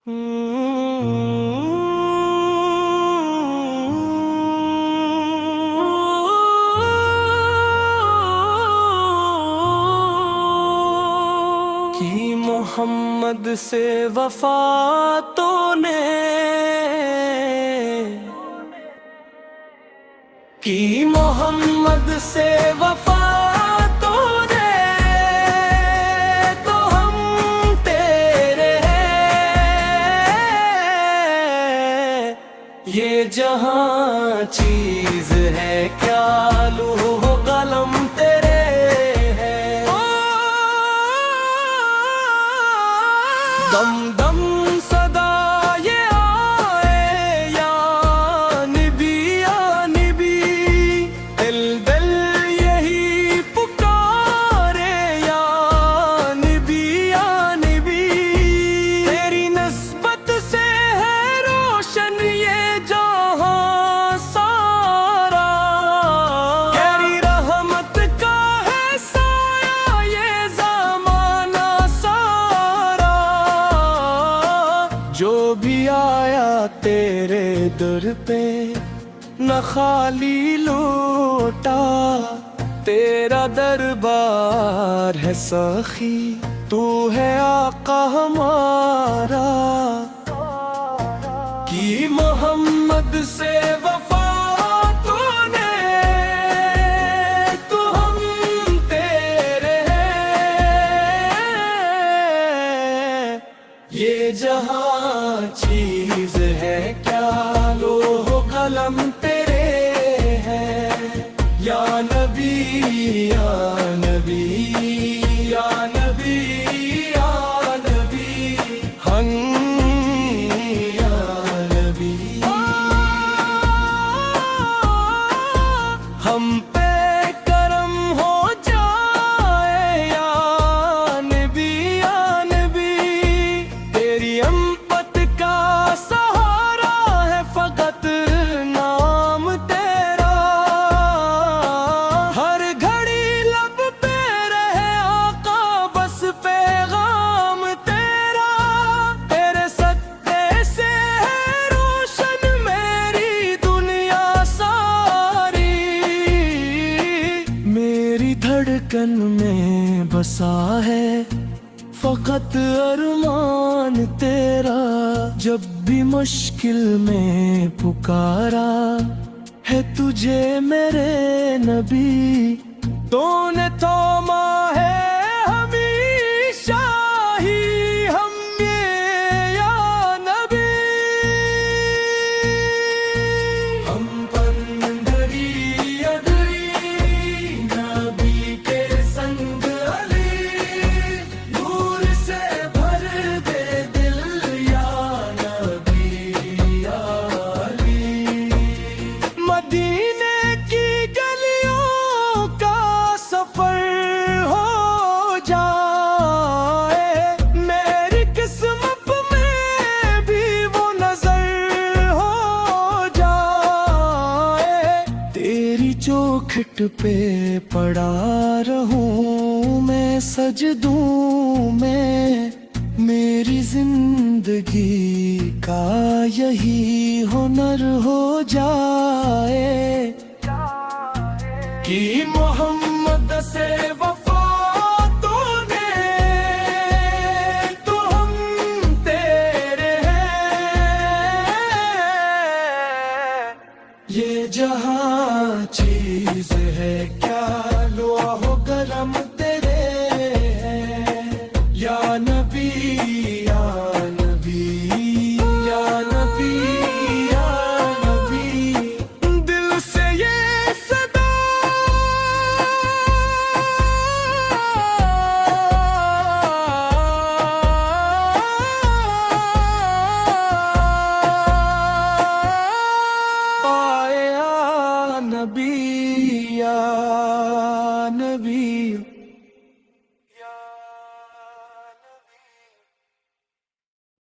کی محمد سے وفا تو نے، کی محمد سے وفا تو نے، تو ہم تیرے ہیں۔ یہ جہاں چیز ہے کیا لوح و قلم تیرے ہیں۔ دم دم صدا یہ آئے یا نبی یا نبی، دل دل یہی پکارے یا نبی یا نبی۔ تیری نسبت سے ہے روشن یہ جہاں سارا، تیری رحمت کا ہے سایہ یہ زمانہ سارا۔ جو بھی آیا تیرے در پہ نہ خالی لوٹا، تیرا دربار ہے سخی، تو ہے آقا ہمارا۔ کی محمد سے وفا تو نے، تو ہم تیرے ہیں۔ یہ جہاں چیز ہے کیا لوح و قلم تیرے ہیں۔ یا نبی یا نبی یا نبی یا نبی، ہم یا نبی۔ ہم پہ کرم ہو جائے یا نبی یا نبی، تیری امت کا سہارا ہے فقط نام تیرا۔ ہر گھڑی لب پہ رہے آقا بس پیغام تیرا، تیرے صدقے سے ہے روشن میری دنیا ساری۔ میری دھڑکن میں بسا ہے فقط ارمان تیرا، جب بھی مشکل میں پکارا ہے تجھے میرے نبی، تو نے تھاما ہے ہمیشہ ہی ہم یہ یا نبی۔ ہم پندری ادری نبی کے سنگ علی، نور سے بھر دے دل یا نبی یا علی۔ مدینے کی گلیوں کا سفر ہو جائے، میری قسمت میں بھی وہ نظر ہو جائے۔ تیری چوکھٹ پہ پڑا رہوں میں سجدوں میں، میری زندگی کا یہی ہنر ہو جائے۔ کی محمد سے وفا تو نے، تو ہم تیرے ہیں۔ یہ جہاں چیز ہے کیا لوح و قلم تیرے ہیں۔ یا نبی